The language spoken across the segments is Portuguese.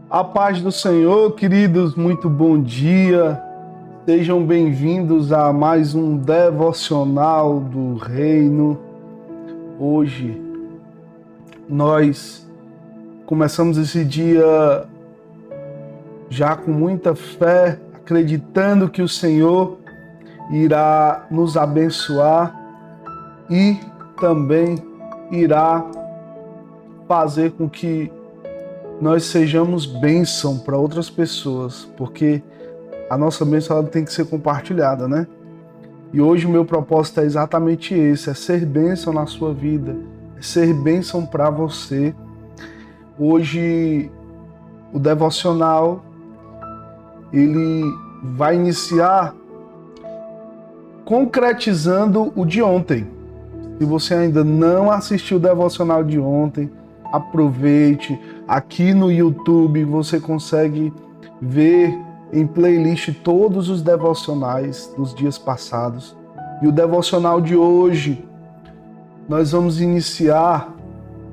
A paz do Senhor, queridos, muito bom dia. Sejam bem-vindos a mais um devocional do Reino. Hoje nós começamos esse dia já com muita fé, acreditando que o Senhor irá nos abençoar e também irá fazer com que nós sejamos bênção para outras pessoas, porque a nossa bênção ela tem que ser compartilhada, né? E hoje o meu propósito é exatamente esse, é ser bênção na sua vida, é ser bênção para você. Hoje o devocional, ele vai iniciar concretizando o de ontem. Se você ainda não assistiu o devocional de ontem, aproveite. Aqui no YouTube você consegue ver em playlist todos os devocionais dos dias passados. E o devocional de hoje, nós vamos iniciar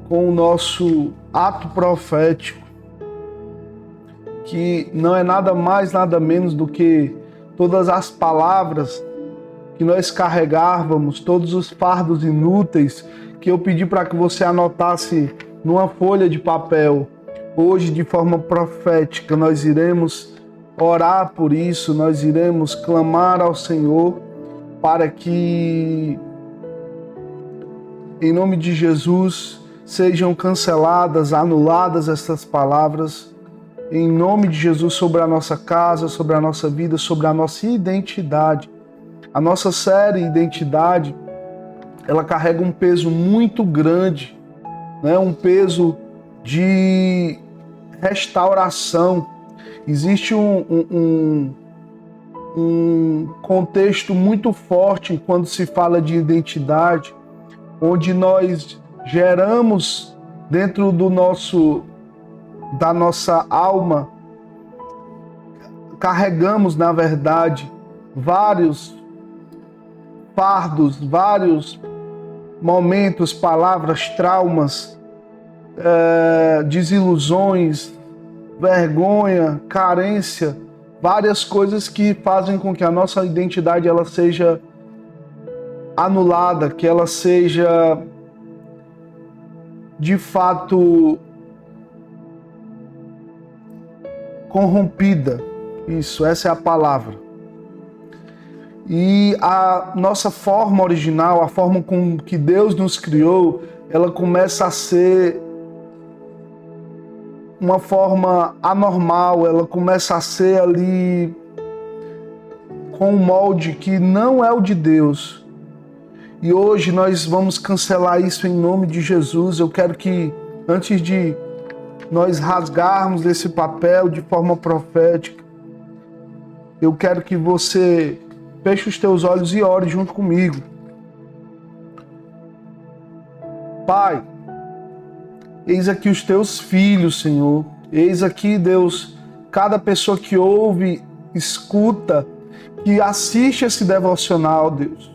com o nosso ato profético, que não é nada mais, nada menos do que todas as palavras que nós carregávamos, todos os fardos inúteis que eu pedi para que você anotasse numa folha de papel. Hoje, de forma profética, nós iremos orar por isso, nós iremos clamar ao Senhor para que, em nome de Jesus, sejam canceladas, anuladas essas palavras, em nome de Jesus, sobre a nossa casa, sobre a nossa vida, sobre a nossa identidade. A nossa série Identidade, ela carrega um peso muito grande, né? Um peso de restauração. Existe um contexto muito forte quando se fala de identidade, onde nós geramos dentro da nossa alma, carregamos, na verdade, vários fardos, vários momentos, palavras, traumas, desilusões, vergonha, carência, várias coisas que fazem com que a nossa identidade ela seja anulada, que ela seja de fato corrompida. Isso, essa é a palavra. E a nossa forma original, a forma com que Deus nos criou, ela começa a ser uma forma anormal, ela começa a ser ali com um molde que não é o de Deus. E hoje nós vamos cancelar isso em nome de Jesus. Eu quero que, antes de nós rasgarmos esse papel de forma profética, eu quero que você feche os teus olhos e ore junto comigo. Pai, eis aqui os teus filhos, Senhor. Eis aqui, Deus, cada pessoa que ouve, escuta, que assiste esse devocional, Deus.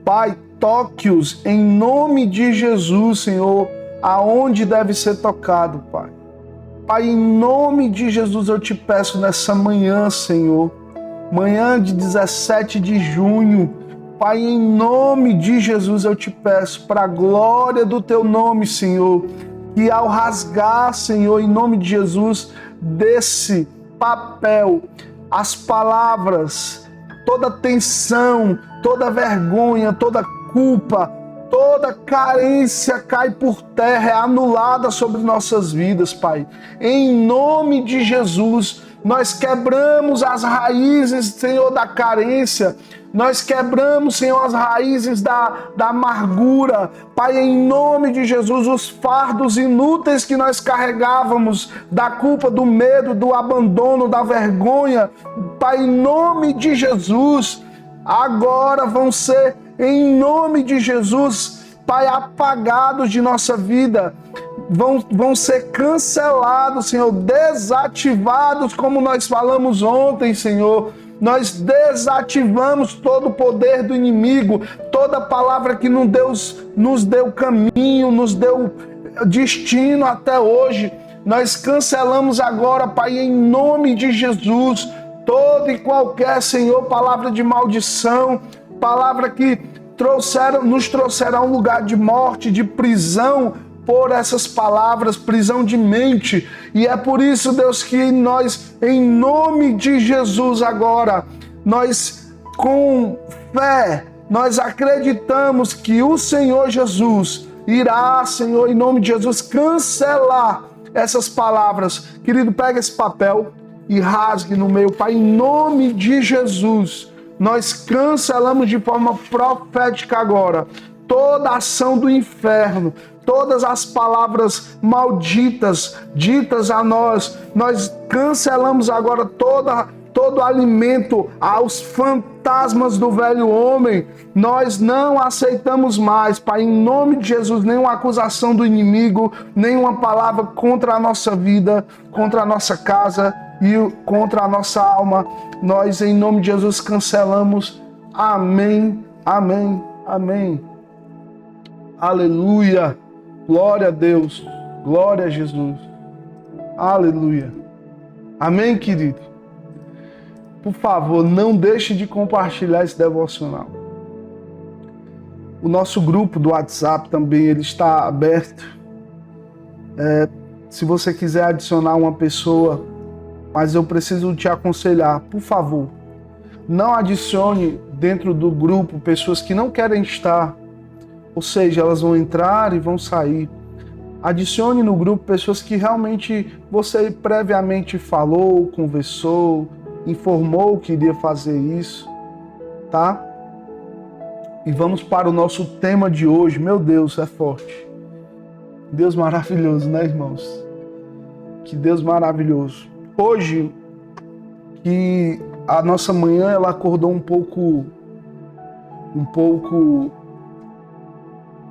Pai, toque-os em nome de Jesus, Senhor, aonde deve ser tocado, Pai. Pai, em nome de Jesus eu te peço nessa manhã, Senhor, manhã de 17 de junho, Pai, em nome de Jesus eu te peço, para a glória do teu nome, Senhor, que ao rasgar, Senhor, em nome de Jesus, desse papel, as palavras, toda tensão, toda vergonha, toda culpa, toda carência cai por terra, é anulada sobre nossas vidas, Pai. Em nome de Jesus, nós quebramos as raízes, Senhor, da carência. Nós quebramos, Senhor, as raízes da amargura. Pai, em nome de Jesus, os fardos inúteis que nós carregávamos, da culpa, do medo, do abandono, da vergonha. Pai, em nome de Jesus, agora vão ser, em nome de Jesus, Pai, apagados de nossa vida. Vão ser cancelados, Senhor, desativados, como nós falamos ontem, Senhor. Nós desativamos todo o poder do inimigo, toda palavra que nos deu caminho, nos deu destino até hoje. Nós cancelamos agora, Pai, em nome de Jesus, toda e qualquer, Senhor, palavra de maldição, palavra que nos trouxerá a um lugar de morte, de prisão, por essas palavras, prisão de mente. E é por isso, Deus, que nós, em nome de Jesus agora, nós com fé, nós acreditamos que o Senhor Jesus irá, Senhor, em nome de Jesus, cancelar essas palavras. Querido, pega esse papel e rasgue no meio, Pai, em nome de Jesus. Nós cancelamos de forma profética agora toda ação do inferno, todas as palavras malditas ditas a nós. Nós cancelamos agora todo alimento aos fantasmas do velho homem. Nós não aceitamos mais, Pai, em nome de Jesus, nenhuma acusação do inimigo, nenhuma palavra contra a nossa vida, contra a nossa casa e contra a nossa alma. Nós, em nome de Jesus, cancelamos. Amém, amém, amém. Aleluia. Glória a Deus. Glória a Jesus. Aleluia. Amém, querido? Por favor, não deixe de compartilhar esse devocional. O nosso grupo do WhatsApp também ele está aberto. Se você quiser adicionar uma pessoa, mas eu preciso te aconselhar, por favor, não adicione dentro do grupo pessoas que não querem estar. Ou seja, elas vão entrar e vão sair. Adicione no grupo pessoas que realmente você previamente falou, conversou, informou que iria fazer isso, tá? E vamos para o nosso tema de hoje. Meu Deus, é forte. Deus maravilhoso, né, irmãos? Que Deus maravilhoso. Hoje, que a nossa manhã ela acordou um pouco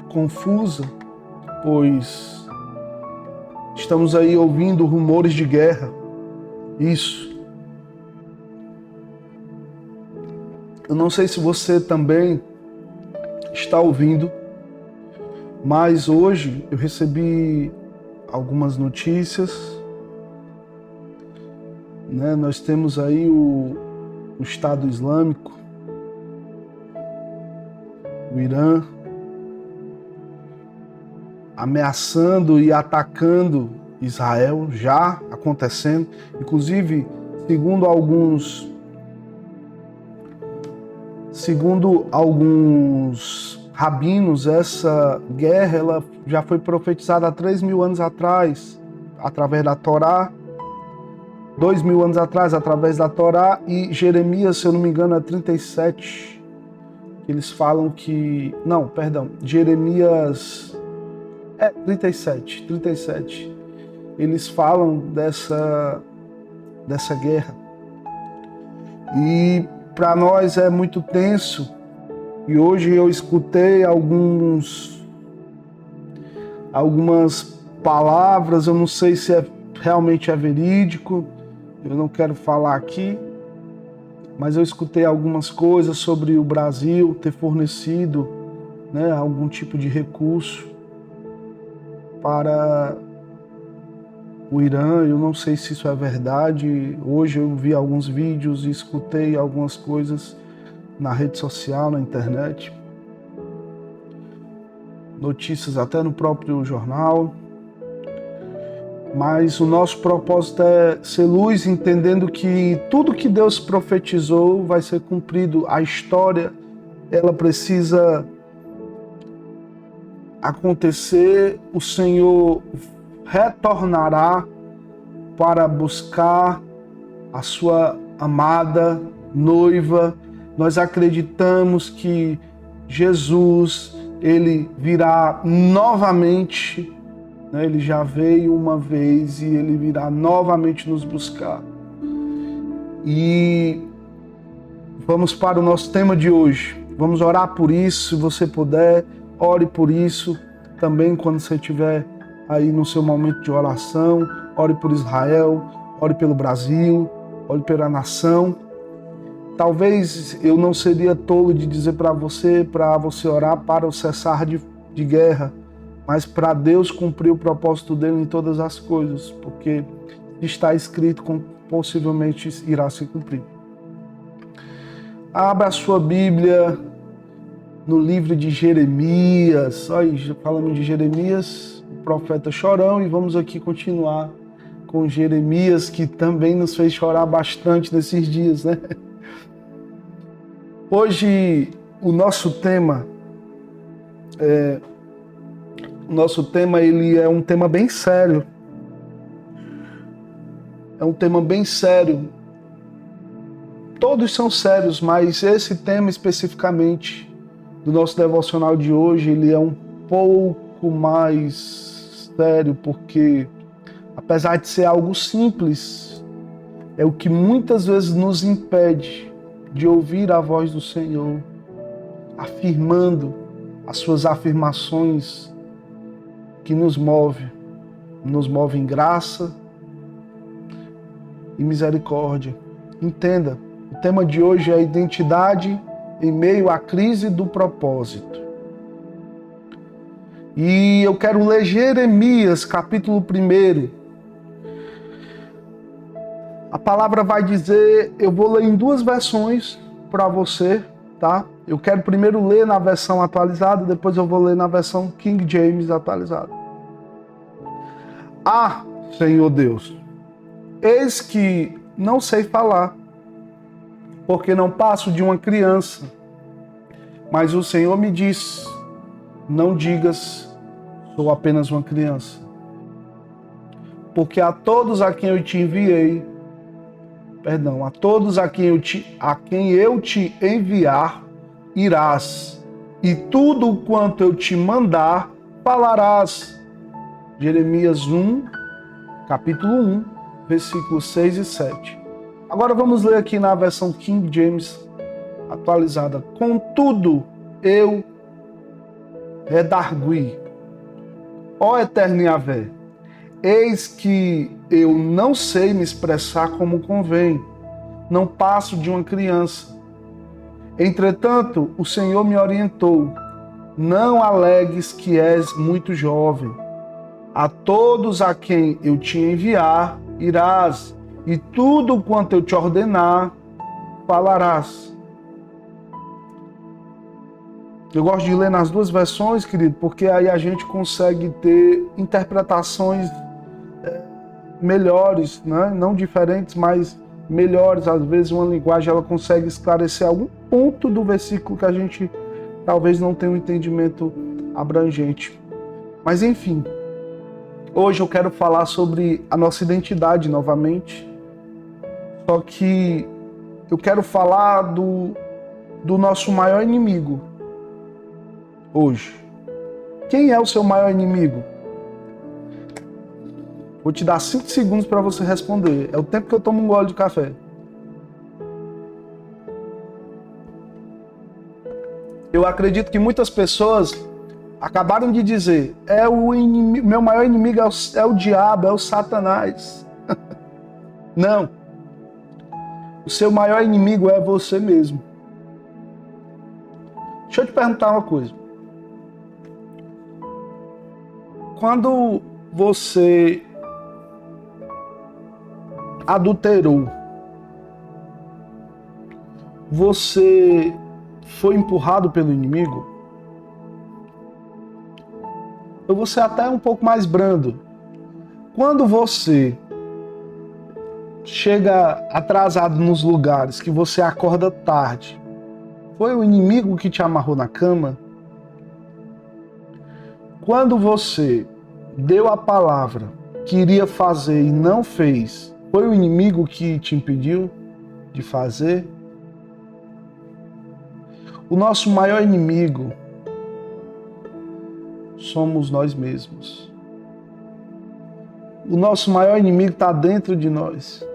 confusa, pois estamos aí ouvindo rumores de guerra. Isso. Eu não sei se você também está ouvindo, mas hoje eu recebi algumas notícias, né? Nós temos aí o Estado Islâmico, o Irã, ameaçando e atacando Israel, já acontecendo. Inclusive, segundo alguns rabinos, essa guerra ela já foi profetizada há 3.000 anos atrás, através da Torá, 2.000 anos atrás, através da Torá, e Jeremias, se eu não me engano, é 37. Eles falam que... Não, perdão, Jeremias... 37. Eles falam dessa guerra. E para nós é muito tenso. E hoje eu escutei algumas palavras, eu não sei se realmente é verídico, eu não quero falar aqui, mas eu escutei algumas coisas sobre o Brasil ter fornecido, né, algum tipo de recurso para o Irã. Eu não sei se isso é verdade. Hoje eu vi alguns vídeos e escutei algumas coisas na rede social, na internet, notícias até no próprio jornal. Mas o nosso propósito é ser luz, entendendo que tudo que Deus profetizou vai ser cumprido. A história, ela precisa acontecer. O Senhor retornará para buscar a sua amada noiva. Nós acreditamos que Jesus, ele virá novamente, né? Ele já veio uma vez e ele virá novamente nos buscar. E vamos para o nosso tema de hoje. Vamos orar por isso, se você puder, ore por isso. Também quando você estiver aí no seu momento de oração, ore por Israel, ore pelo Brasil, ore pela nação. Talvez eu não seria tolo de dizer para você orar para o cessar de guerra, mas para Deus cumprir o propósito dele em todas as coisas, porque está escrito, possivelmente irá se cumprir. Abra a sua Bíblia no livro de Jeremias. Olha, falando de Jeremias, o profeta chorão, e vamos aqui continuar com Jeremias, que também nos fez chorar bastante nesses dias, né? Hoje o nosso tema ele é um tema bem sério. É um tema bem sério. Todos são sérios, mas esse tema especificamente do nosso devocional de hoje, ele é um pouco mais sério, porque apesar de ser algo simples, é o que muitas vezes nos impede de ouvir a voz do Senhor, afirmando as suas afirmações que nos move em graça e misericórdia. Entenda, o tema de hoje é a identidade em meio à crise do propósito. E eu quero ler Jeremias, capítulo 1. A palavra vai dizer, eu vou ler em duas versões para você, tá? Eu quero primeiro ler na versão atualizada, depois eu vou ler na versão King James atualizada. Ah, Senhor Deus, eis que não sei falar, porque não passo de uma criança. Mas o Senhor me diz, não digas, sou apenas uma criança. Porque a todos a quem eu te enviar, irás, e tudo quanto eu te mandar, falarás. Jeremias 1, capítulo 1, versículos 6 e 7. Agora vamos ler aqui na versão King James atualizada. Contudo, eu redargui, ó Eterno Yahvé, eis que eu não sei me expressar como convém, não passo de uma criança. Entretanto, o Senhor me orientou, não alegues que és muito jovem. A todos a quem eu te enviar, irás, e tudo quanto eu te ordenar, falarás. Eu gosto de ler nas duas versões, querido, porque aí a gente consegue ter interpretações melhores, né? Não diferentes, mas melhores. Às vezes uma linguagem ela consegue esclarecer algum ponto do versículo que a gente talvez não tenha um entendimento abrangente. Mas enfim, hoje eu quero falar sobre a nossa identidade novamente, só que eu quero falar do nosso maior inimigo hoje. Quem é o seu maior inimigo? Vou te dar 5 segundos para você responder. É o tempo que eu tomo um gole de café. Eu acredito que muitas pessoas acabaram de dizer, meu maior inimigo é o diabo, é o Satanás. Não. O seu maior inimigo é você mesmo. Deixa eu te perguntar uma coisa. Quando você adulterou, você foi empurrado pelo inimigo? Eu vou ser até um pouco mais brando. Quando você chega atrasado nos lugares, que você acorda tarde, foi o inimigo que te amarrou na cama? Quando você deu a palavra que iria fazer e não fez, foi o inimigo que te impediu de fazer? O nosso maior inimigo somos nós mesmos. O nosso maior inimigo está dentro de nós.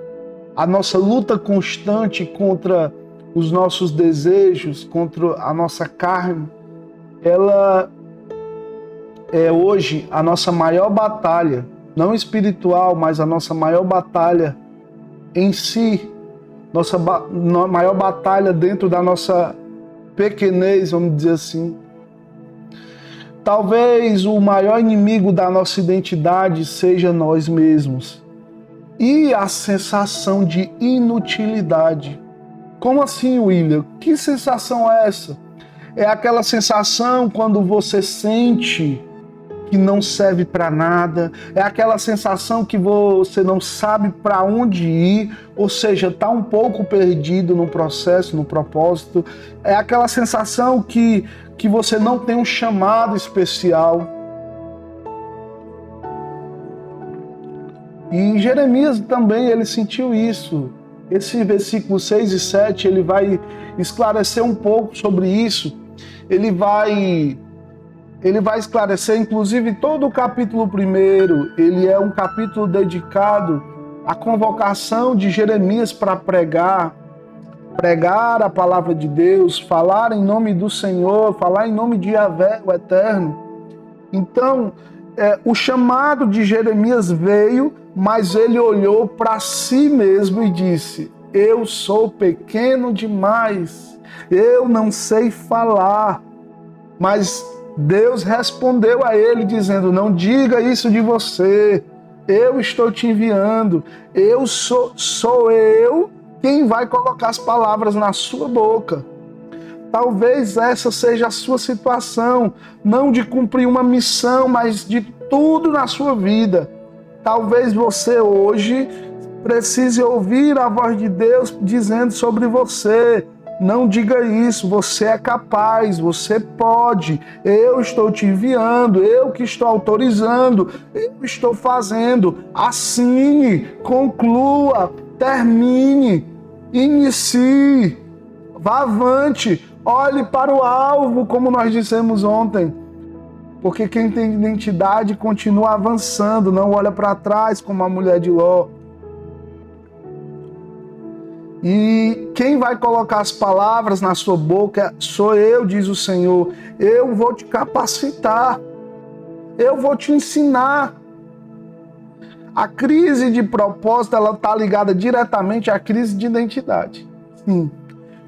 A nossa luta constante contra os nossos desejos, contra a nossa carne, ela é hoje a nossa maior batalha, não espiritual, mas a nossa maior batalha em si, nossa maior batalha dentro da nossa pequenez, vamos dizer assim. Talvez o maior inimigo da nossa identidade seja nós mesmos. E a sensação de inutilidade. Como assim, William? Que sensação é essa? É aquela sensação quando você sente que não serve para nada, é aquela sensação que você não sabe para onde ir, ou seja, está um pouco perdido no processo, no propósito, é aquela sensação que você não tem um chamado especial. E Jeremias também, ele sentiu isso. Esse versículo 6 e 7, ele vai esclarecer um pouco sobre isso. Ele vai esclarecer, inclusive, todo o capítulo 1, ele é um capítulo dedicado à convocação de Jeremias para pregar a palavra de Deus, falar em nome do Senhor, falar em nome de Yahvé, o Eterno. Então, o chamado de Jeremias veio, mas ele olhou para si mesmo e disse: eu sou pequeno demais, eu não sei falar. Mas Deus respondeu a ele dizendo: não diga isso de você, eu estou te enviando, sou eu quem vai colocar as palavras na sua boca. Talvez essa seja a sua situação, não de cumprir uma missão, mas de tudo na sua vida. Talvez você hoje precise ouvir a voz de Deus dizendo sobre você: não diga isso, você é capaz, você pode, eu estou te enviando, eu que estou autorizando, eu estou fazendo. Assine, conclua, termine, inicie, vá avante, olhe para o alvo, como nós dissemos ontem. Porque quem tem identidade continua avançando, não olha para trás como a mulher de Ló. E quem vai colocar as palavras na sua boca sou eu, diz o Senhor. Eu vou te capacitar. Eu vou te ensinar. A crise de propósito, ela está ligada diretamente à crise de identidade. Sim.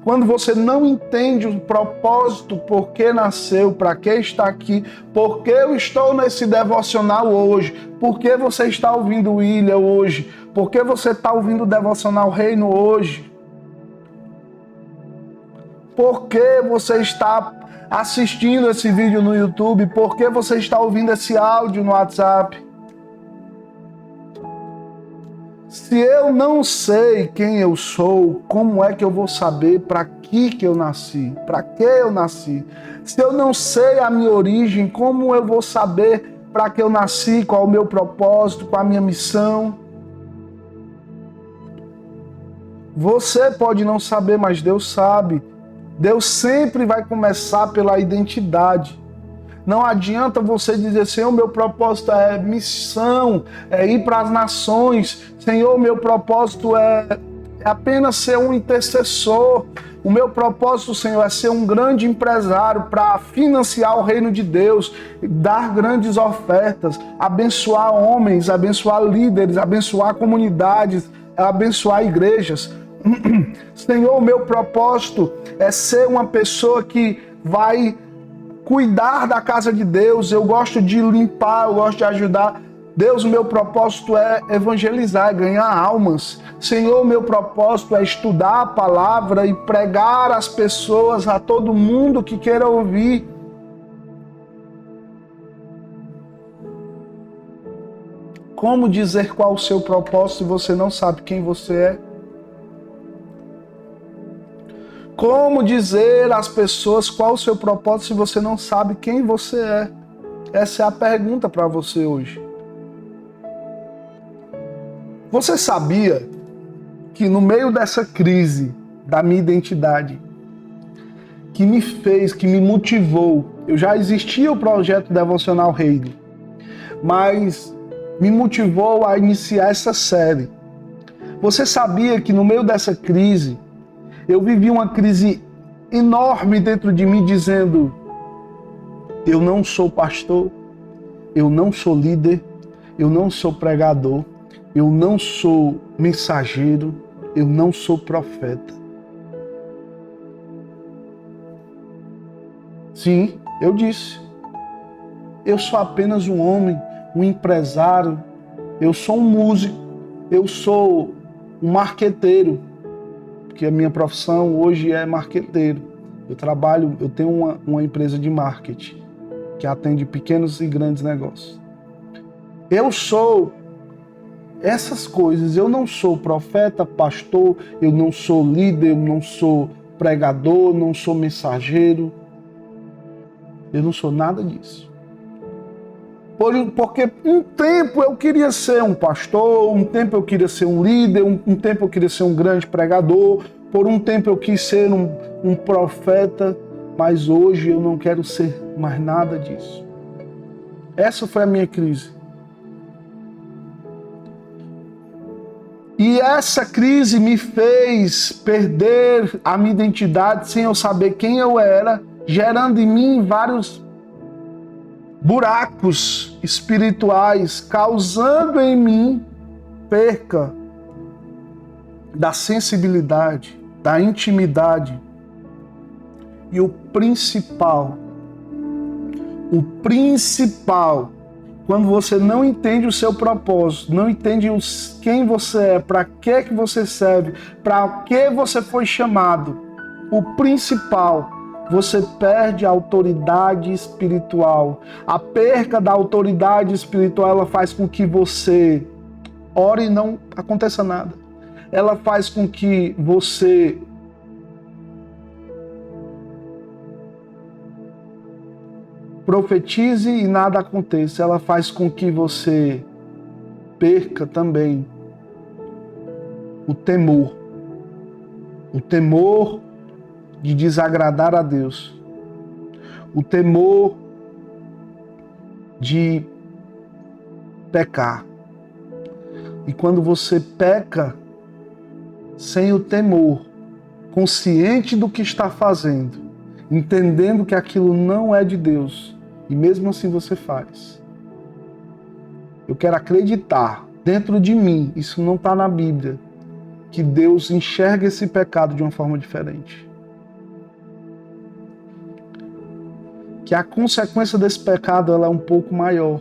Quando você não entende o propósito, por que nasceu, para que está aqui, por que eu estou nesse devocional hoje, por que você está ouvindo o William hoje, por que você está ouvindo o Devocional Reino hoje, por que você está assistindo esse vídeo no YouTube, por que você está ouvindo esse áudio no WhatsApp. Se eu não sei quem eu sou, como é que eu vou saber para que eu nasci? Para que eu nasci? Se eu não sei a minha origem, como eu vou saber para que eu nasci, qual é o meu propósito, qual a minha missão? Você pode não saber, mas Deus sabe. Deus sempre vai começar pela identidade. Não adianta você dizer: Senhor, meu propósito é missão, é ir para as nações. Senhor, meu propósito é apenas ser um intercessor. O meu propósito, Senhor, é ser um grande empresário para financiar o reino de Deus, dar grandes ofertas, abençoar homens, abençoar líderes, abençoar comunidades, abençoar igrejas. Senhor, o meu propósito é ser uma pessoa que vai cuidar da casa de Deus, eu gosto de limpar, eu gosto de ajudar. Deus, o meu propósito é evangelizar, é ganhar almas. Senhor, o meu propósito é estudar a palavra e pregar às pessoas, a todo mundo que queira ouvir. Como dizer qual o seu propósito se você não sabe quem você é? Como dizer às pessoas qual o seu propósito se você não sabe quem você é? Essa é a pergunta para você hoje. Você sabia que no meio dessa crise da minha identidade, que me fez, que me motivou, eu já existia o projeto Devocional Reino, mas me motivou a iniciar essa série. Você sabia que no meio dessa crise, eu vivi uma crise enorme dentro de mim, dizendo: eu não sou pastor, eu não sou líder, eu não sou pregador, eu não sou mensageiro, eu não sou profeta. Sim, eu disse. Eu sou apenas um homem, um empresário, eu sou um músico, eu sou um marqueteiro, porque a minha profissão hoje é marqueteiro. Eu tenho uma empresa de marketing que atende pequenos e grandes negócios. Eu sou essas coisas, eu não sou profeta, pastor, eu não sou líder, eu não sou pregador, não sou mensageiro, eu não sou nada disso. Porque um tempo eu queria ser um pastor, um tempo eu queria ser um líder, um tempo eu queria ser um grande pregador, por um tempo eu quis ser um profeta, mas hoje eu não quero ser mais nada disso. Essa foi a minha crise. E essa crise me fez perder a minha identidade sem eu saber quem eu era, gerando em mim vários buracos espirituais, causando em mim perca da sensibilidade, da intimidade. E o principal, quando você não entende o seu propósito, não entende quem você é, para que você serve, para que você foi chamado, o principal, você perde a autoridade espiritual. A perca da autoridade espiritual, ela faz com que você ore e não aconteça nada. Ela faz com que você profetize e nada aconteça. Ela faz com que você perca também o temor. O temor de desagradar a Deus. O temor de pecar. E quando você peca sem o temor, consciente do que está fazendo, entendendo que aquilo não é de Deus, e mesmo assim você faz. Eu quero acreditar, dentro de mim, isso não está na Bíblia, que Deus enxerga esse pecado de uma forma diferente. Que a consequência desse pecado ela é um pouco maior.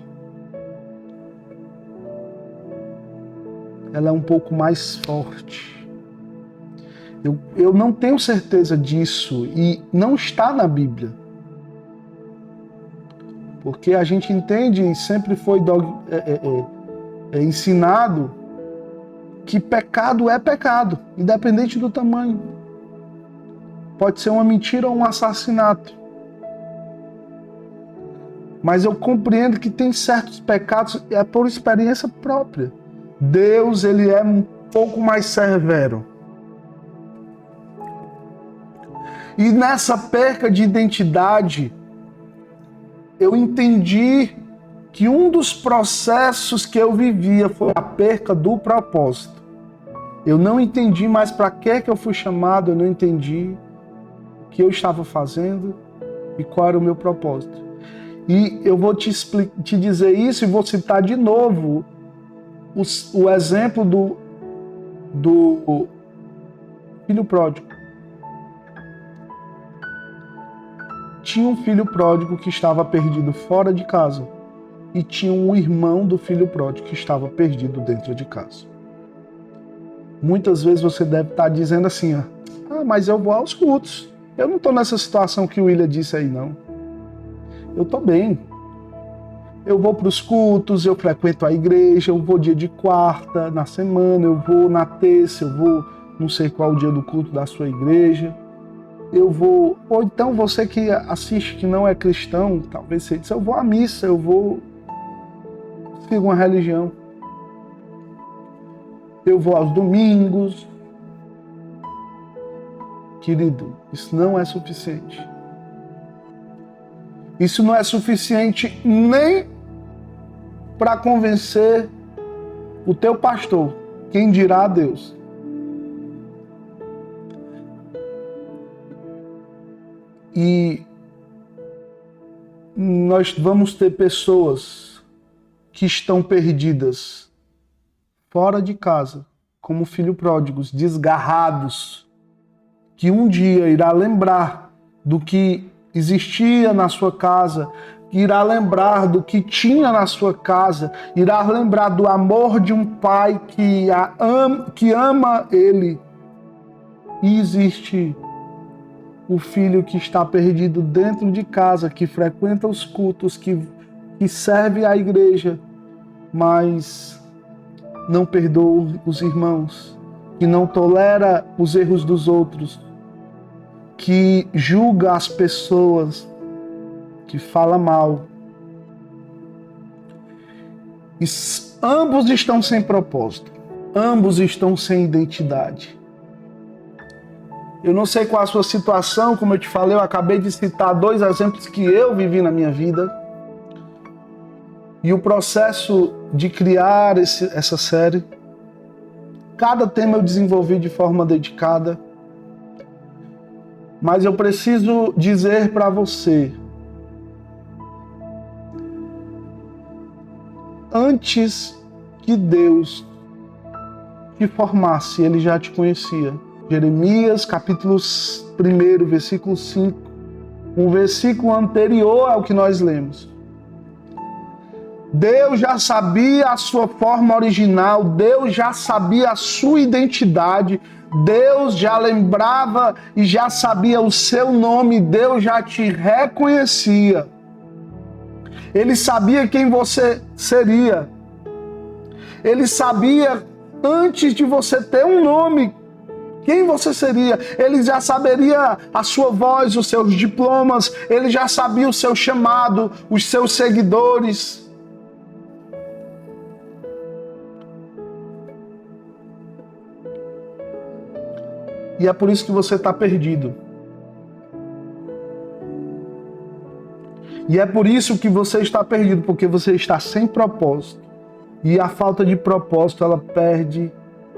Ela é um pouco mais forte. Eu não tenho certeza disso e não está na Bíblia. Porque a gente entende e sempre foi ensinado que pecado é pecado, independente do tamanho. Pode ser uma mentira ou um assassinato. Mas eu compreendo que tem certos pecados, é por experiência própria. Deus, ele é um pouco mais severo. E nessa perca de identidade, eu entendi que um dos processos que eu vivia foi a perca do propósito. Eu não entendi mais para que eu fui chamado, eu não entendi o que eu estava fazendo e qual era o meu propósito. E eu vou te dizer isso e vou citar de novo o exemplo do filho pródigo. Tinha um filho pródigo que estava perdido fora de casa e tinha um irmão do filho pródigo que estava perdido dentro de casa. Muitas vezes você deve estar dizendo assim, mas eu vou aos cultos. Eu não estou nessa situação que o William disse aí, não. Eu estou bem. Eu vou para os cultos, eu frequento a igreja, eu vou dia de quarta, na semana, eu vou na terça, eu vou não sei qual o dia do culto da sua igreja. Eu vou, ou então você que assiste que não é cristão, talvez você diz, eu vou à missa, eu vou seguir uma religião. Eu vou aos domingos. Querido, isso não é suficiente. Isso não é suficiente nem para convencer o teu pastor, quem dirá a Deus. E nós vamos ter pessoas que estão perdidas fora de casa, como filhos pródigos, desgarrados, que um dia irá lembrar do que existia na sua casa, irá lembrar do que tinha na sua casa, irá lembrar do amor de um pai que ama ele. E existe o filho que está perdido dentro de casa, que frequenta os cultos, que serve à igreja, mas não perdoa os irmãos, que não tolera os erros dos outros, que julga as pessoas, que fala mal. E ambos estão sem propósito, ambos estão sem identidade. Eu não sei qual a sua situação, como eu te falei, eu acabei de citar 2 exemplos que eu vivi na minha vida. E o processo de criar essa série, cada tema eu desenvolvi de forma dedicada. Mas eu preciso dizer para você, antes que Deus te formasse, Ele já te conhecia. Jeremias, capítulo 1, versículo 5. Um versículo anterior ao que nós lemos. Deus já sabia a sua forma original, Deus já sabia a sua identidade, Deus já lembrava e já sabia o seu nome, Deus já te reconhecia. Ele sabia quem você seria. Ele sabia, antes de você ter um nome, quem você seria. Ele já saberia a sua voz, os seus diplomas, ele já sabia o seu chamado, os seus seguidores. E é por isso que você está perdido. E é por isso que você está perdido, porque você está sem propósito. E a falta de propósito, ela perde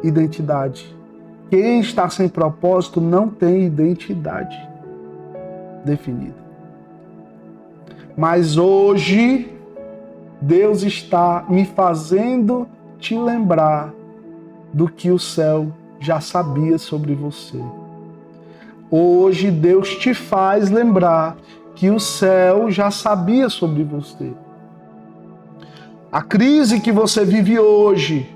identidade. Quem está sem propósito não tem identidade definida. Mas hoje, Deus está me fazendo te lembrar do que o céu já sabia sobre você. Hoje, Deus te faz lembrar que o céu já sabia sobre você. A crise que você vive hoje,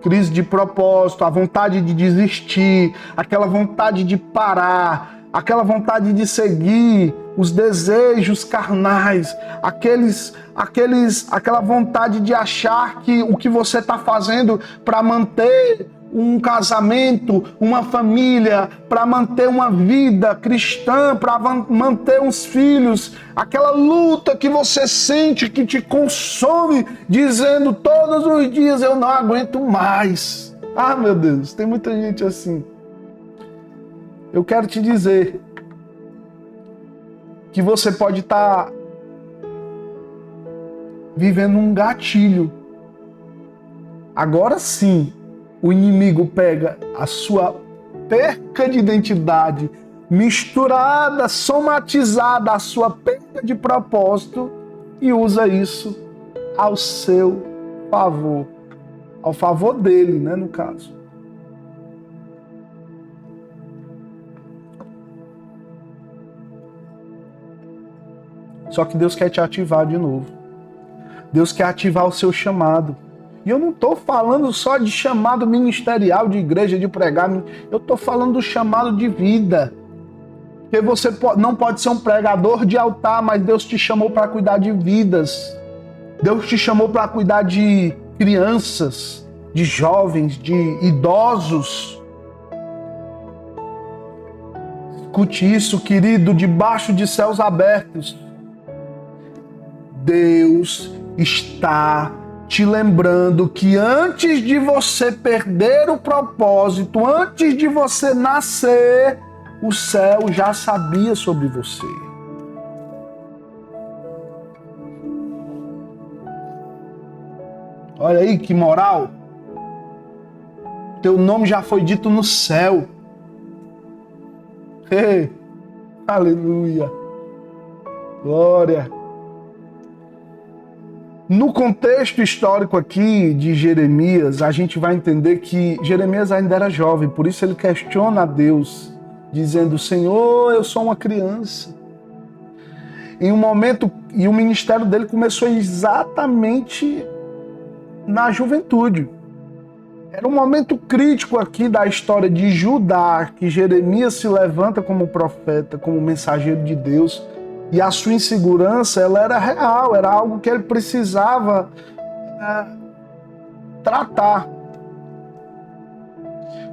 crise de propósito, a vontade de desistir, aquela vontade de parar, aquela vontade de seguir os desejos carnais, aquela vontade de achar que o que você está fazendo para manter um casamento, uma família, para manter uma vida cristã, para manter uns filhos, aquela luta que você sente que te consome, dizendo todos os dias, eu não aguento mais. Ah, meu Deus, tem muita gente assim. Eu quero te dizer que você pode estar vivendo um gatilho. Agora sim, o inimigo pega a sua perca de identidade, misturada, somatizada à sua perca de propósito e usa isso ao seu favor. Ao favor dele, né, no caso. Só que Deus quer te ativar de novo. Deus quer ativar o seu chamado. E eu não estou falando só de chamado ministerial, de igreja, de pregar. Eu estou falando do chamado de vida. Porque você não pode ser um pregador de altar, mas Deus te chamou para cuidar de vidas. Deus te chamou para cuidar de crianças, de jovens, de idosos. Escute isso, querido, debaixo de céus abertos. Deus está te lembrando que antes de você perder o propósito, antes de você nascer, o céu já sabia sobre você. Olha aí que moral. Teu nome já foi dito no céu. Ei, aleluia. Glória. No contexto histórico aqui de Jeremias, a gente vai entender que Jeremias ainda era jovem, por isso ele questiona a Deus, dizendo, Senhor, eu sou uma criança. em um momento, e o ministério dele começou exatamente na juventude. Era um momento crítico aqui da história de Judá, que Jeremias se levanta como profeta, como mensageiro de Deus, e a sua insegurança, ela era real, era algo que ele precisava tratar.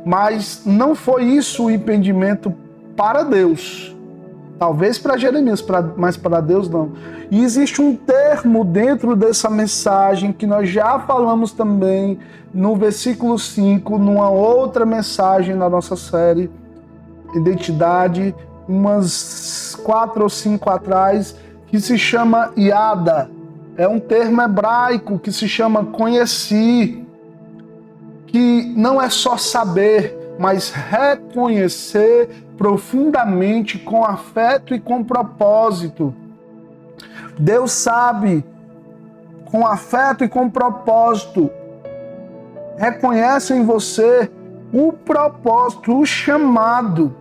Mas não foi isso o impedimento para Deus. Talvez para Jeremias, mas para Deus não. E existe um termo dentro dessa mensagem que nós já falamos também no versículo 5, numa outra mensagem na nossa série Identidade, umas 4 ou 5 atrás, que se chama Yada. É um termo hebraico que se chama conheci, que não é só saber, mas reconhecer profundamente, com afeto e com propósito. Deus sabe, com afeto e com propósito, reconhece em você o propósito, o chamado.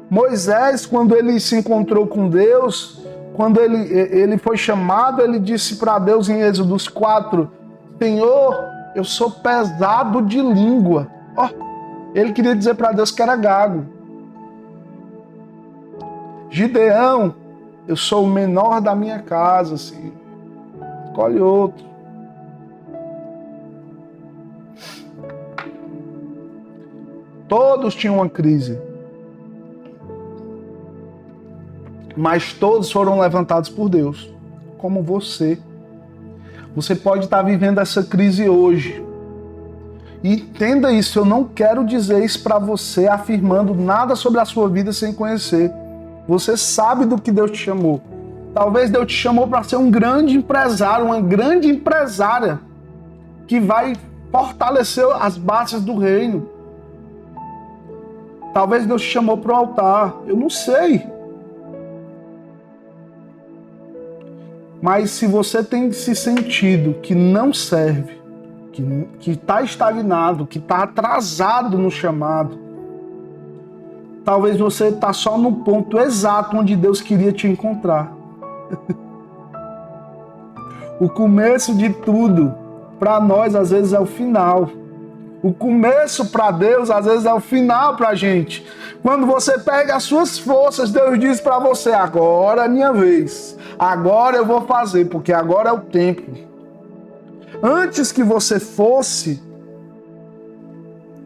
Moisés, quando ele se encontrou com Deus, quando ele foi chamado, ele disse para Deus em Êxodo 4, Senhor, eu sou pesado de língua. Ele queria dizer para Deus que era gago. Gideão, eu sou o menor da minha casa, assim. Escolhe outro. Todos tinham uma crise. Mas todos foram levantados por Deus, como você. Você pode estar vivendo essa crise hoje. E entenda isso, eu não quero dizer isso para você afirmando nada sobre a sua vida sem conhecer. Você sabe do que Deus te chamou. Talvez Deus te chamou para ser um grande empresário, uma grande empresária que vai fortalecer as bases do reino. Talvez Deus te chamou para o altar. Eu não sei. Mas se você tem se sentido que não serve, que está estagnado, que está atrasado no chamado, talvez você está só no ponto exato onde Deus queria te encontrar. O começo de tudo, para nós, às vezes é o final. O começo para Deus, às vezes, é o final para a gente. Quando você pega as suas forças, Deus diz para você, agora é minha vez. Agora eu vou fazer, porque agora é o tempo. Antes que você fosse,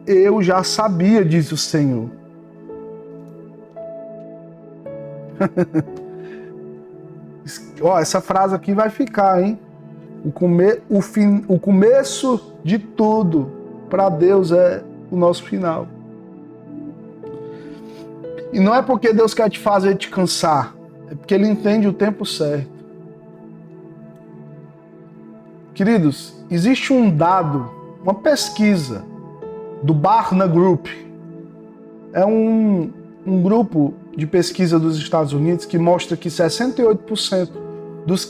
eu já sabia, diz o Senhor. Essa frase aqui vai ficar, hein? O começo de tudo para Deus é o nosso final. E não é porque Deus quer te fazer te cansar, é porque Ele entende o tempo certo. Queridos, existe um dado, uma pesquisa do Barna Group. É um grupo de pesquisa dos Estados Unidos que mostra que 68% dos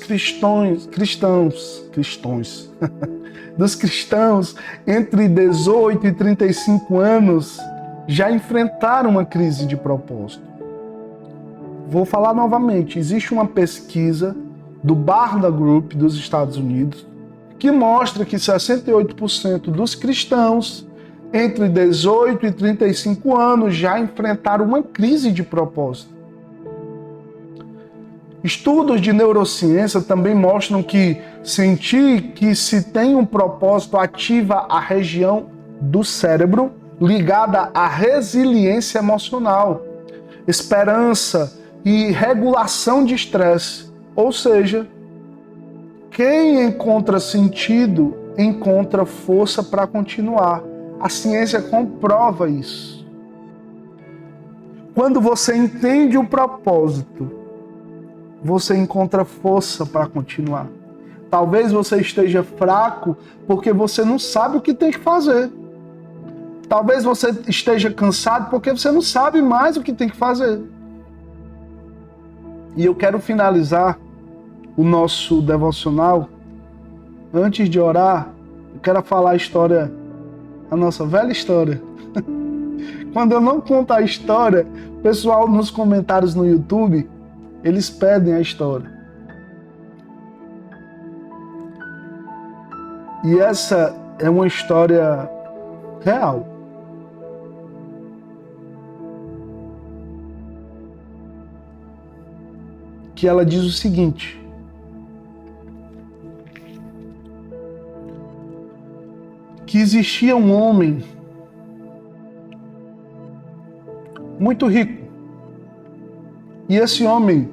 dos cristãos entre 18 e 35 anos já enfrentaram uma crise de propósito. Vou falar novamente, existe uma pesquisa do Barna Group dos Estados Unidos que mostra que 68% dos cristãos entre 18 e 35 anos já enfrentaram uma crise de propósito. Estudos de neurociência também mostram que sentir que se tem um propósito ativa a região do cérebro ligada à resiliência emocional, esperança e regulação de estresse. Ou seja, quem encontra sentido encontra força para continuar. A ciência comprova isso. Quando você entende o propósito, você encontra força para continuar. Talvez você esteja fraco porque você não sabe o que tem que fazer. Talvez você esteja cansado porque você não sabe mais o que tem que fazer. E eu quero finalizar o nosso devocional. Antes de orar, eu quero falar a nossa velha história. Quando eu não conto a história, o pessoal nos comentários no YouTube Eles pedem a história. E essa é uma história real. Que ela diz o seguinte: que existia um homem muito rico. E esse homem,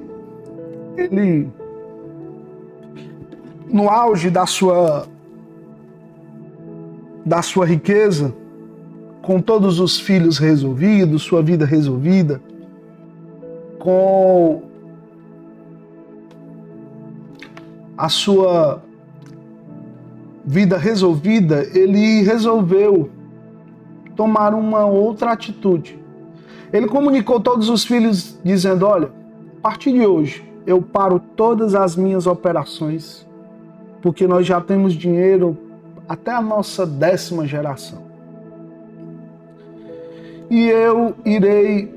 ele, no auge da sua riqueza, com todos os filhos resolvidos, sua vida resolvida, com a sua vida resolvida, ele resolveu tomar uma outra atitude. Ele comunicou todos os filhos dizendo: olha, a partir de hoje eu paro todas as minhas operações, porque nós já temos dinheiro até a nossa 10ª geração. E eu irei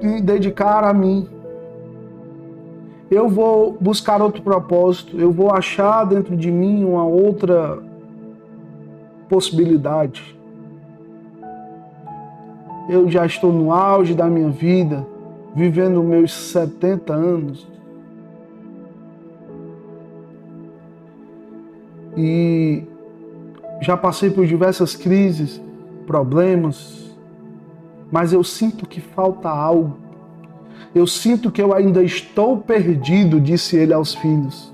me dedicar a mim. Eu vou buscar outro propósito, eu vou achar dentro de mim uma outra possibilidade. Eu já estou no auge da minha vida, vivendo meus 70 anos. E já passei por diversas crises, problemas, mas eu sinto que falta algo. Eu sinto que eu ainda estou perdido, disse ele aos filhos.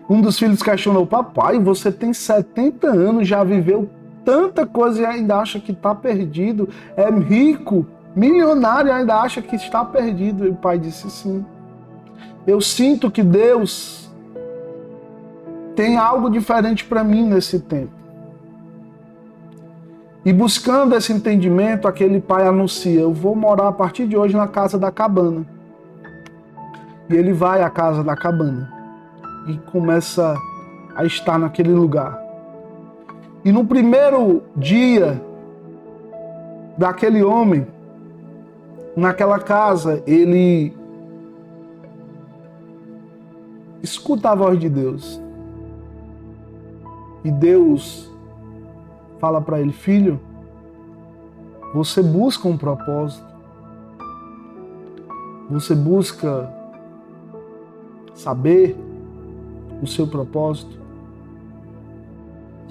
Um dos filhos questionou: papai, você tem 70 anos, já viveu tanta coisa e ainda acha que está perdido? É rico, milionário e ainda acha que está perdido? E o pai disse: sim. Eu sinto que Deus tem algo diferente para mim nesse tempo. E buscando esse entendimento, aquele pai anuncia: eu vou morar a partir de hoje na casa da cabana. E ele vai à casa da cabana e começa a estar naquele lugar. E no primeiro dia daquele homem, naquela casa, ele escuta a voz de Deus. E Deus fala para ele: filho, você busca um propósito. Você busca saber o seu propósito.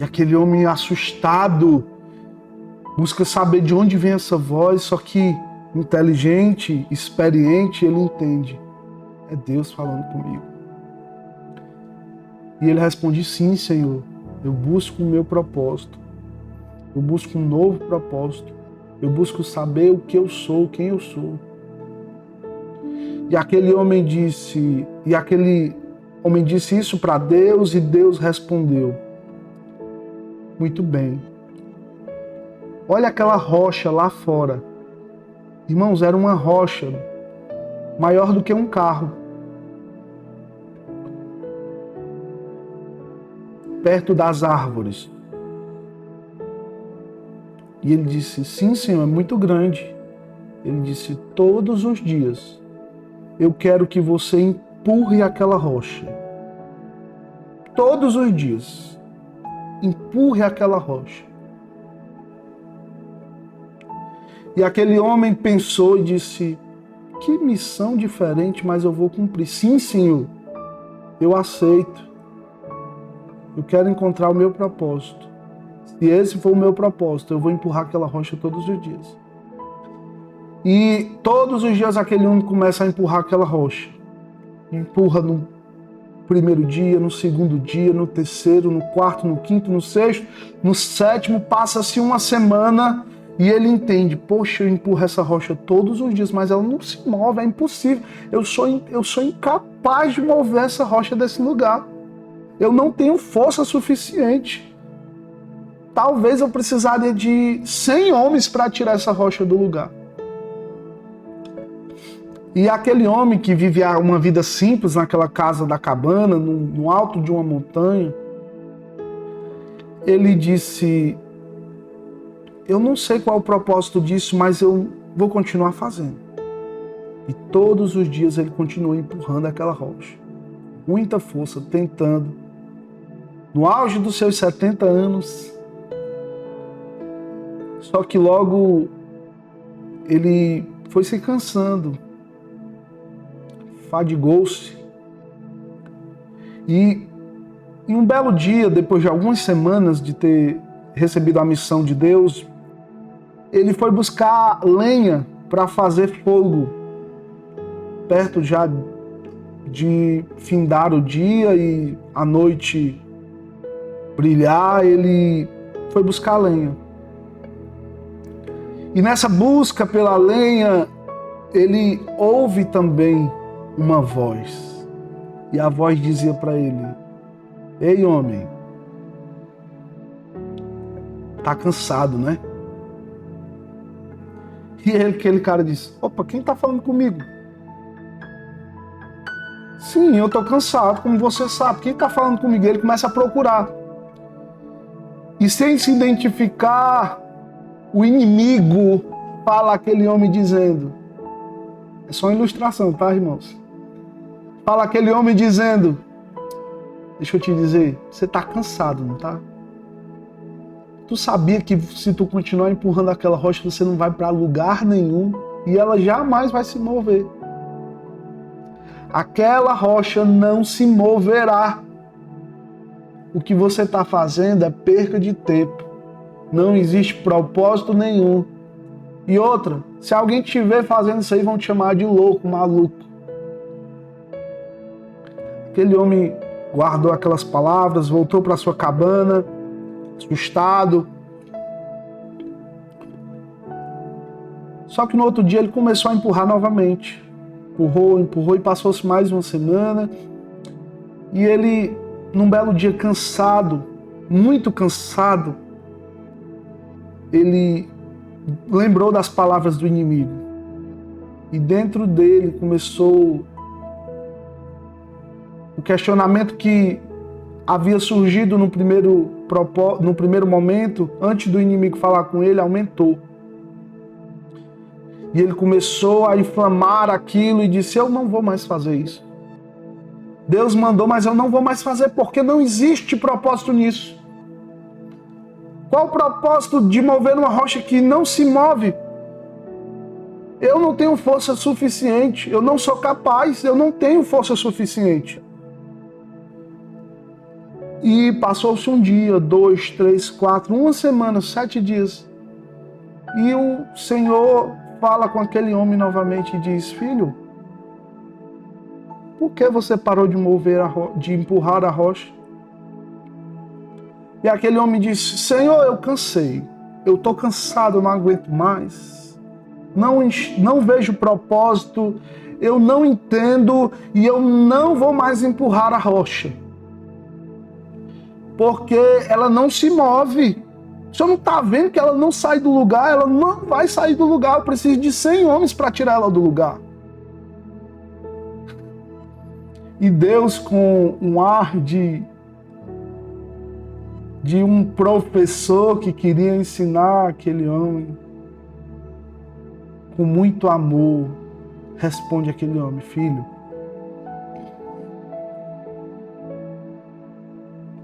E aquele homem assustado busca saber de onde vem essa voz, só que inteligente, experiente, ele entende: é Deus falando comigo. E ele responde: sim, Senhor, eu busco o meu propósito. Eu busco um novo propósito. Eu busco saber o que eu sou, quem eu sou. E aquele homem disse isso para Deus e Deus respondeu: muito bem. Olha aquela rocha lá fora. Irmãos, era uma rocha maior do que um carro. Perto das árvores. E ele disse: sim, Senhor, é muito grande. Ele disse: todos os dias eu quero que você empurre aquela rocha. Todos os dias. Empurre aquela rocha. E aquele homem pensou e disse: que missão diferente, mas eu vou cumprir. Sim, Senhor, eu aceito. Eu quero encontrar o meu propósito. Se esse for o meu propósito, eu vou empurrar aquela rocha todos os dias. E todos os dias aquele homem começa a empurrar aquela rocha. Empurra no primeiro dia, no segundo dia, no terceiro, no quarto, no quinto, no sexto, no sétimo, passa-se uma semana e ele entende: poxa, eu empurro essa rocha todos os dias, mas ela não se move, é impossível. Eu sou incapaz de mover essa rocha desse lugar. Eu não tenho força suficiente. Talvez eu precisaria de 100 homens para tirar essa rocha do lugar. E aquele homem que vivia uma vida simples naquela casa da cabana, no alto de uma montanha, ele disse: eu não sei qual é o propósito disso, mas eu vou continuar fazendo. E todos os dias ele continuou empurrando aquela rocha. Muita força, tentando. No auge dos seus 70 anos. Só que logo ele foi se cansando. Fadigou-se. E em um belo dia, depois de algumas semanas de ter recebido a missão de Deus, ele foi buscar lenha para fazer fogo, perto já de findar o dia e a noite brilhar, ele foi buscar lenha. E nessa busca pela lenha, ele ouve também uma voz. E a voz dizia para ele: ei, homem, tá cansado, né? E aquele cara disse: opa, quem tá falando comigo? Sim, eu tô cansado, como você sabe. Quem tá falando comigo? Ele começa a procurar. E sem se identificar, o inimigo fala aquele homem dizendo... É só uma ilustração, tá, irmãos? Fala aquele homem dizendo: deixa eu te dizer, você tá cansado, não tá? Tu sabia que se tu continuar empurrando aquela rocha, você não vai para lugar nenhum e ela jamais vai se mover. Aquela rocha não se moverá. O que você está fazendo é perca de tempo. Não existe propósito nenhum. E outra, se alguém te ver fazendo isso aí, vão te chamar de louco, maluco. Aquele homem guardou aquelas palavras, voltou para sua cabana, assustado. Só que no outro dia ele começou a empurrar novamente. Empurrou e passou-se mais uma semana. E ele, num belo dia cansado, muito cansado, ele lembrou das palavras do inimigo. E dentro dele começou o questionamento que havia surgido no primeiro momento, antes do inimigo falar com ele, aumentou. E ele começou a inflamar aquilo e disse: eu não vou mais fazer isso. Deus mandou, mas eu não vou mais fazer porque não existe propósito nisso. Qual o propósito de mover uma rocha que não se move? Eu não tenho força suficiente, eu não sou capaz, eu não tenho força suficiente. E passou-se um dia, 2, 3, 4, uma semana, 7 dias. E o Senhor fala com aquele homem novamente e diz: filho, por que você parou de de empurrar a rocha? E aquele homem disse: Senhor, eu cansei. Eu estou cansado, eu não aguento mais. Não vejo propósito, eu não entendo e eu não vou mais empurrar a rocha. Porque ela não se move. O senhor não está vendo que ela não sai do lugar? Ela não vai sair do lugar. Eu preciso de 100 homens para tirar ela do lugar. E Deus, com um ar de um professor que queria ensinar aquele homem, com muito amor, responde aquele homem: filho,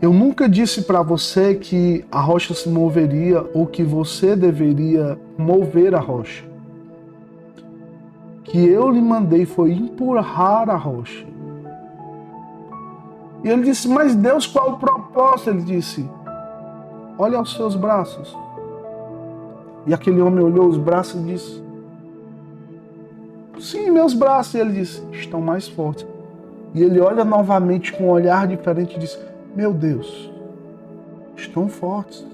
eu nunca disse para você que a rocha se moveria ou que você deveria mover a rocha. O que eu lhe mandei foi empurrar a rocha. E ele disse: mas Deus, qual o propósito? Ele disse: olha aos seus braços. E aquele homem olhou os braços e disse: sim, meus braços. E ele disse: estão mais fortes. E ele olha novamente com um olhar diferente e diz: meu Deus, estão fortes.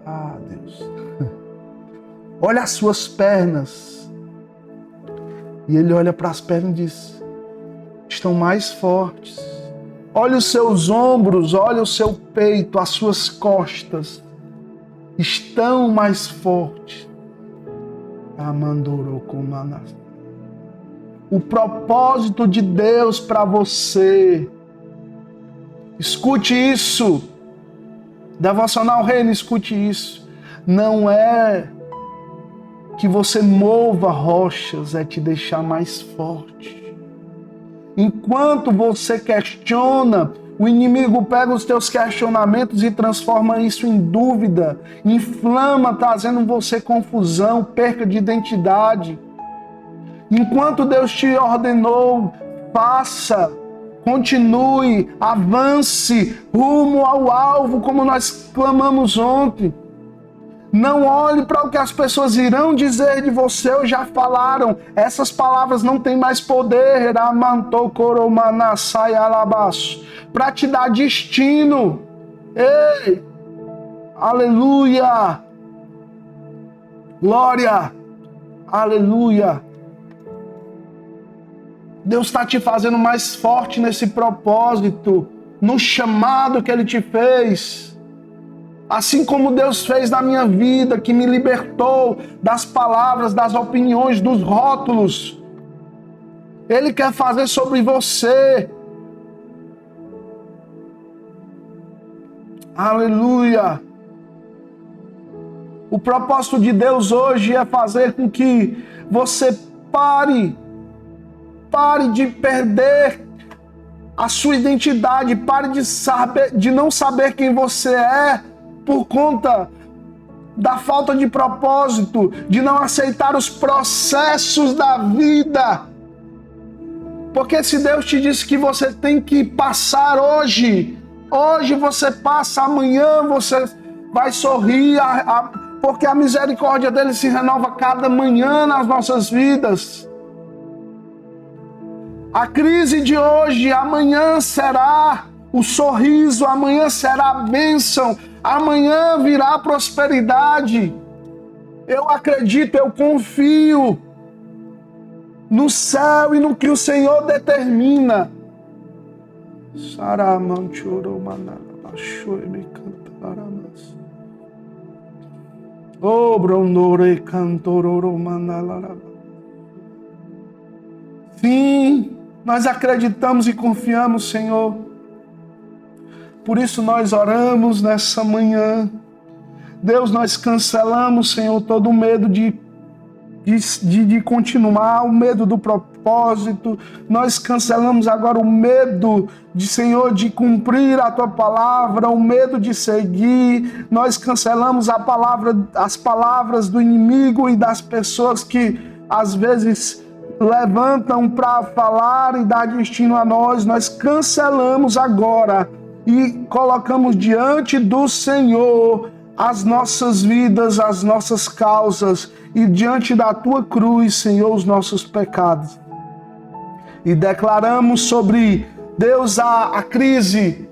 Ah, Deus. Olha as suas pernas. E ele olha para as pernas e diz: estão mais fortes. Olha os seus ombros, olha o seu peito, as suas costas. Estão mais fortes. O propósito de Deus para você. Escute isso. Devocional Reino, escute isso. Não é que você mova rochas, é te deixar mais forte. Enquanto você questiona, o inimigo pega os teus questionamentos e transforma isso em dúvida, inflama, trazendo em você confusão, perca de identidade. Enquanto Deus te ordenou, faça, continue, avance, rumo ao alvo, como nós clamamos ontem. Não olhe para o que as pessoas irão dizer de você ou já falaram. Essas palavras não têm mais poder para te dar destino. Ei! Aleluia! Glória! Aleluia! Deus está te fazendo mais forte nesse propósito, no chamado que Ele te fez. Assim como Deus fez na minha vida, que me libertou das palavras, das opiniões, dos rótulos. Ele quer fazer sobre você. Aleluia! O propósito de Deus hoje é fazer com que você pare de perder a sua identidade, pare de não saber quem você é por conta da falta de propósito, de não aceitar os processos da vida. Porque se Deus te disse que você tem que passar hoje você passa, amanhã você vai sorrir, porque a misericórdia dele se renova cada manhã nas nossas vidas. A crise de hoje, amanhã será o sorriso, amanhã será a bênção, amanhã virá a prosperidade. Eu acredito, eu confio no céu e no que o Senhor determina. Sim, nós acreditamos e confiamos, Senhor. Por isso nós oramos nessa manhã. Deus, nós cancelamos, Senhor, todo o medo de continuar, o medo do propósito. Nós cancelamos agora o medo Senhor, de cumprir a tua palavra, o medo de seguir. Nós cancelamos as palavras do inimigo e das pessoas que às vezes levantam para falar e dar destino a nós. Nós cancelamos agora e colocamos diante do Senhor as nossas vidas, as nossas causas, e diante da tua cruz, Senhor, os nossos pecados. E declaramos sobre, Deus, a crise.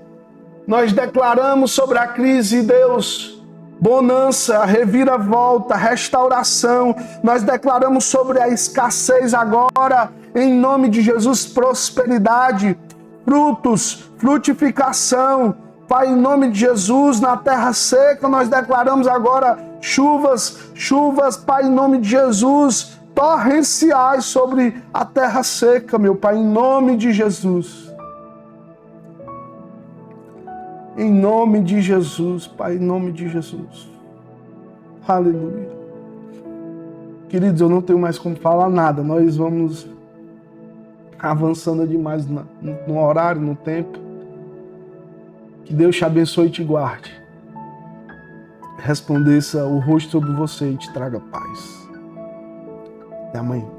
Nós declaramos sobre a crise, Deus, bonança, reviravolta, restauração. Nós declaramos sobre a escassez agora, em nome de Jesus, prosperidade, frutos, frutificação. Pai, em nome de Jesus, na terra seca, nós declaramos agora chuvas, Pai, em nome de Jesus, torrenciais sobre a terra seca, meu Pai, em nome de Jesus. Em nome de Jesus, Pai, em nome de Jesus. Aleluia. Queridos, eu não tenho mais como falar nada, nós vamos avançando demais no horário, no tempo. Que Deus te abençoe e te guarde. Resplandeça o rosto sobre você e te traga paz. Até amanhã.